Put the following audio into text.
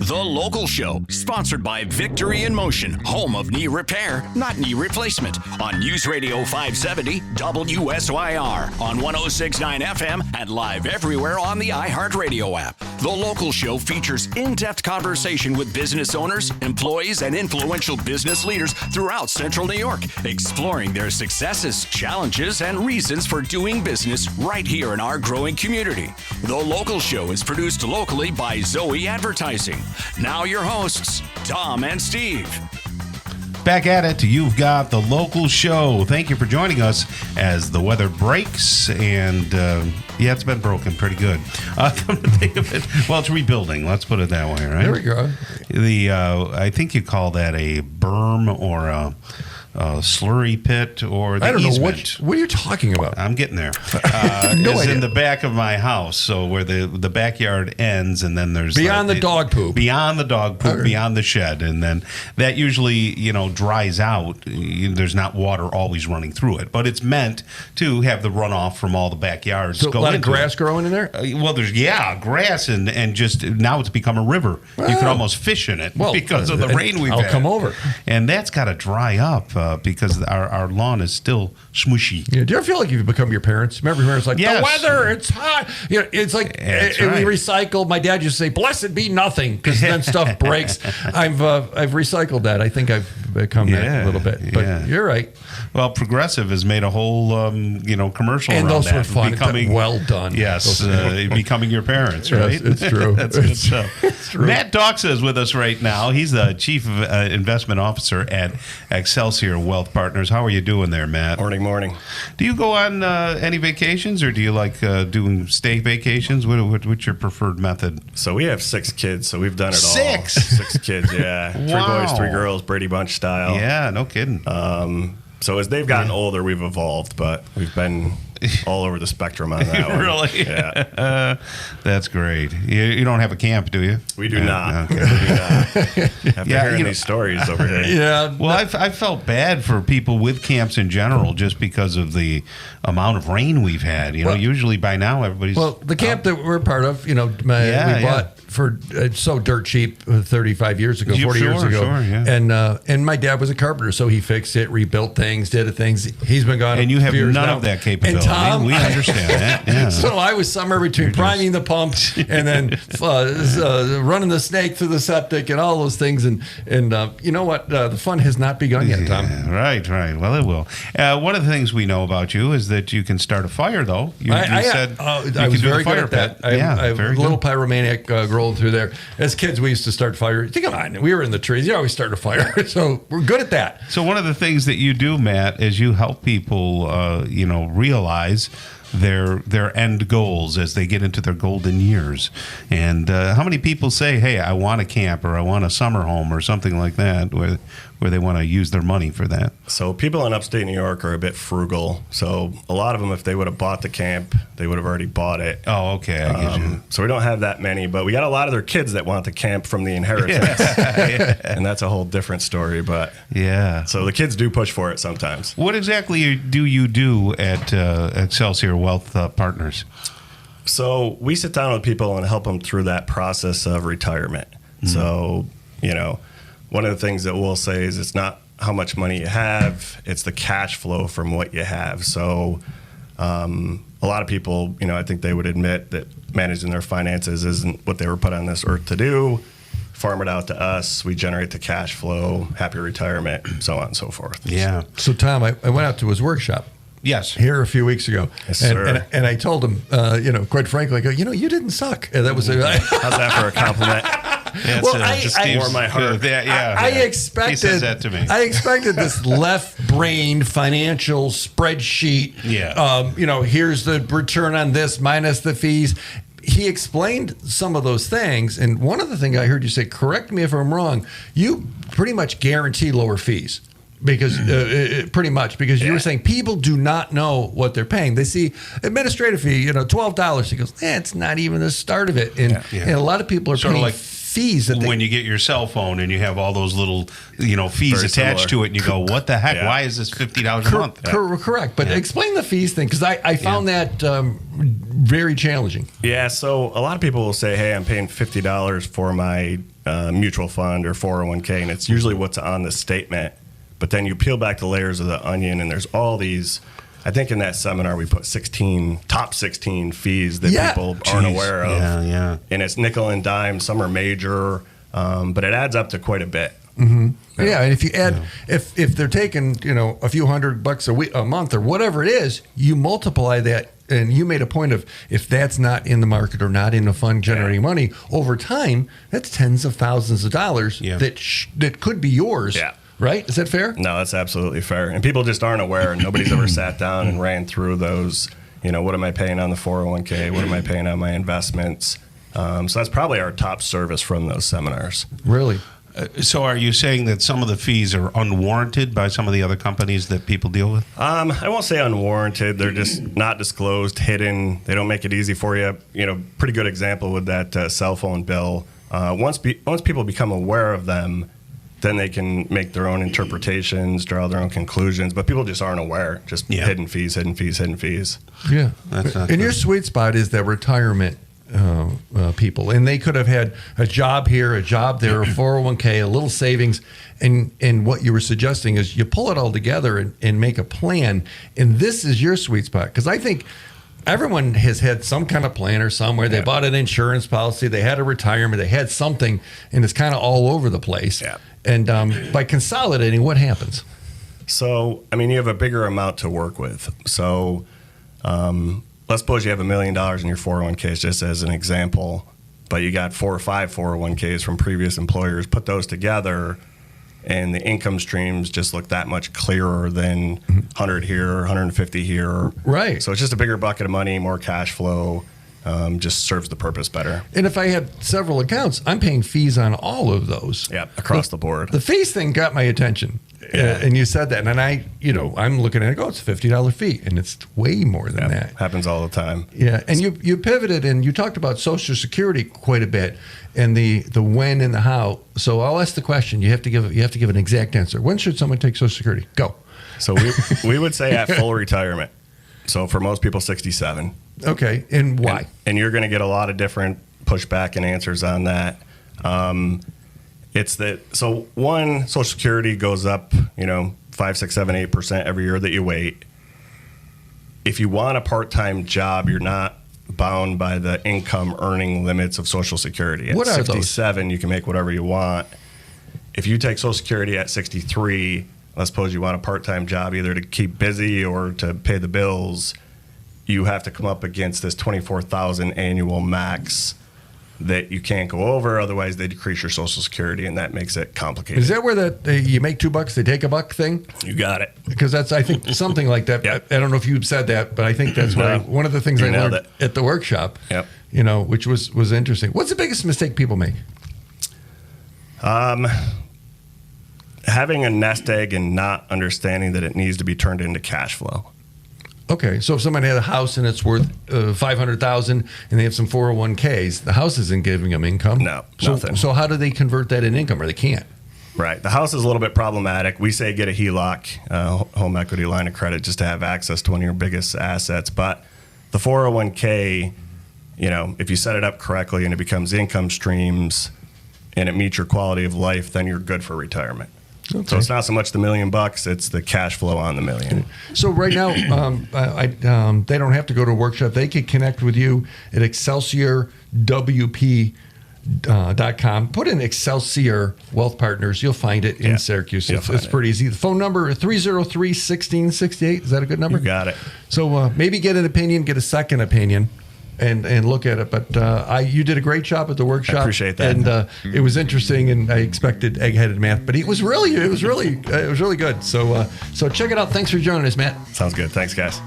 The Local Show, sponsored by Victory in Motion, home of knee repair, not knee replacement, on News Radio 570 WSYR, on 106.9 FM, and live everywhere on the iHeartRadio app. The Local Show features in-depth conversation with business owners, employees, and influential business leaders throughout Central New York, exploring their successes, challenges, and reasons for doing business right here in our growing community. The Local Show is produced locally by Zoe Advertising. Now your hosts, Tom and Steve. Back at it, you've got The Local Show. Thank you for joining us as the weather breaks, and it's been broken pretty good. Come to think of it, well, it's rebuilding. Let's put it that way, right? There we go. I think you call that a berm or a slurry pit or the I don't know easement. what are you talking about. I'm getting there. No it's idea. in the back of my house, so where the backyard ends, and then there's Beyond the dog poop. Beyond the dog poop, beyond the shed, and then that usually dries out. There's not water always running through it, but it's meant to have the runoff from all the backyards. So go a lot of into grass it. growing in there? Well, there's grass and just now it's become a river. You can almost fish in it because of the rain we've had. I'll come over. And that's got to dry up because our lawn is still smushy. Yeah, do you ever feel like you've become your parents? Remember your parents like, Yes. the weather, it's hot. It's like That's we right. recycle. My dad used to say, blessed be nothing, because then stuff breaks. I've recycled that. I think I've become that a little bit. But you're right. Well, Progressive has made a whole commercial And around those were that. fun. Well done. Yes, becoming your parents, right? Yes, it's true. That's good stuff. It's true. Matt Dauksza is with us right now. He's the Chief Investment Officer at Excelsior Wealth Partners. How are you doing there, Matt? Morning. Do you go on any vacations, or do you like doing stay vacations? What's your preferred method? So we have 6 kids, so we've done it all. 6? 6 kids, yeah. 3 Wow. boys, 3 girls, Brady Bunch style. Yeah, no kidding. So as they've gotten older, we've evolved, but we've been all over the spectrum on that one. Really? Yeah. That's great. You don't have a camp, do you? We do not. Okay. We do not. After hearing these stories over here. Yeah. Well, I felt bad for people with camps in general just because of the amount of rain we've had. Usually by now everybody's... Well, the camp that we're part of, we bought for so dirt cheap 35 years ago, 40 years ago. Sure, yeah. And my dad was a carpenter, so he fixed it, rebuilt things, did things. He's been gone. And you have years none now. of that capability. And Tom, we understand that. Yeah. So I was somewhere between priming the pump and then running the snake through the septic and all those things. And you know what? The fun has not begun yet, Tom. Yeah, right. Well, it will. One of the things we know about you is that you can start a fire, though. You said I you was can do very the fire good at that. pit. I have a very little good. pyromaniac rolling through there. As kids, we used to start fire. Come on, we were in the trees. You always start a fire, so we're good at that. So one of the things that you do, Matt, is you help people, realize their end goals as they get into their golden years. And how many people say, "Hey, I want a camp, or I want a summer home, or something like that," where they want to use their money for that? So people in upstate New York are a bit frugal. So a lot of them, if they would have bought the camp, they would have already bought it. Oh, okay, I get you. So we don't have that many, but we got a lot of their kids that want the camp from the inheritance. And that's a whole different story. But so the kids do push for it sometimes. What exactly do you do at Excelsior Wealth Partners? So we sit down with people and help them through that process of retirement. Mm-hmm. So, one of the things that we'll say is it's not how much money you have, it's the cash flow from what you have. So a lot of people, I think they would admit that managing their finances isn't what they were put on this earth to do. Farm it out to us. We generate the cash flow, happy retirement, so on and so forth. Yeah. So, Tom, I went out to his workshop. Yes. Here a few weeks ago. Yes, sir. And I told him, quite frankly, I go, you didn't suck. And that was How's that for a compliment? Well, I warm my heart. I expected. He says that to me. I expected this left-brained financial spreadsheet. Yeah. Here's the return on this minus the fees. He explained some of those things, and one of the things I heard you say, correct me if I'm wrong, you pretty much guarantee lower fees. Because you were saying people do not know what they're paying. They see administrative fee, $12. He goes, it's not even the start of it. And a lot of people are sort paying of like fees that when you get your cell phone and you have all those little, fees Very attached similar. to it, and you go, "What the heck? Yeah. Why is this $50 a month?" Correct. But explain the fees thing, because I found that very challenging. Yeah, so a lot of people will say, hey, I'm paying $50 for my mutual fund or 401k, and it's usually what's on the statement. But then you peel back the layers of the onion, and there's all these. I think in that seminar we put top 16 fees that people aren't aware of. Yeah. And it's nickel and dime. Some are major, but it adds up to quite a bit. Yeah, and if you add, if they're taking a few $100 a month or whatever it is, you multiply that, and you made a point of if that's not in the market or not in a fund generating money over time, that's tens of thousands of dollars that could be yours. Yeah. Right? Is that fair? No, that's absolutely fair. And people just aren't aware, and nobody's ever sat down and ran through those. What am I paying on the 401k? What am I paying on my investments? So that's probably our top service from those seminars. Really? So are you saying that some of the fees are unwarranted by some of the other companies that people deal with? I won't say unwarranted. They're just not disclosed, hidden. They don't make it easy for you. Pretty good example with that cell phone bill. Once people become aware of them, then they can make their own interpretations, draw their own conclusions. But people just aren't aware. Just hidden fees, hidden fees, hidden fees. Yeah. That's And your sweet spot is that retirement people. And they could have had a job here, a job there, a 401k, a little savings. And what you were suggesting is you pull it all together and make a plan. And this is your sweet spot. Because I think everyone has had some kind of plan or somewhere. They bought an insurance policy. They had a retirement. They had something. And it's kind of all over the place. Yeah. And by consolidating, what happens? So, you have a bigger amount to work with. So, let's suppose you have $1 million in your 401ks, just as an example, but you got 4 or 5 401ks from previous employers. Put those together, and the income streams just look that much clearer than 100 here, 150 here. Right. So it's just a bigger bucket of money, more cash flow. Just serves the purpose better. And if I had several accounts, I'm paying fees on all of those. Yeah, across the board. The fees thing got my attention. And you said that. And I'm looking at it, it's a $50 fee. And it's way more than that. Happens all the time. Yeah. And you pivoted and you talked about Social Security quite a bit and the when and the how. So I'll ask the question. You have to give an exact answer. When should someone take Social Security? Go. So we would say at full retirement. So for most people, 67. Okay. And why? And you're going to get a lot of different pushback and answers on that. One, Social Security goes up, 5, 6, 7, 8% every year that you wait. If you want a part-time job, you're not bound by the income earning limits of Social Security. At What are those? 67, you can make whatever you want. If you take Social Security at 63, let's suppose you want a part-time job either to keep busy or to pay the bills, you have to come up against this $24,000 annual max that you can't go over. Otherwise, they decrease your Social Security, and that makes it complicated. Is that where you make $2, they take $1 thing? You got it. Because that's, I think, something like that. Yep. I don't know if you said that, but I think that's one of the things I nailed learned it. at the workshop. Yep. Which was interesting. What's the biggest mistake people make? Having a nest egg and not understanding that it needs to be turned into cash flow. Okay, so if somebody had a house and it's worth $500,000 and they have some 401ks, the house isn't giving them income. No, nothing. So how do they convert that in income, or they can't? Right. The house is a little bit problematic. We say get a HELOC, home equity line of credit, just to have access to one of your biggest assets. But the 401k, if you set it up correctly and it becomes income streams and it meets your quality of life, then you're good for retirement. Okay. So it's not so much the $1 million, it's the cash flow on the $1 million. So right now, they don't have to go to a workshop. They can connect with you at ExcelsiorWP.com. Put in Excelsior Wealth Partners. You'll find it in Syracuse. It's pretty easy. The phone number, 303-1668. Is that a good number? You got it. So maybe get an opinion, get a second opinion. And look at it, but you did a great job at the workshop. I appreciate that, and it was interesting. And I expected egg-headed math, but it was really good. So check it out. Thanks for joining us, Matt. Sounds good. Thanks, guys.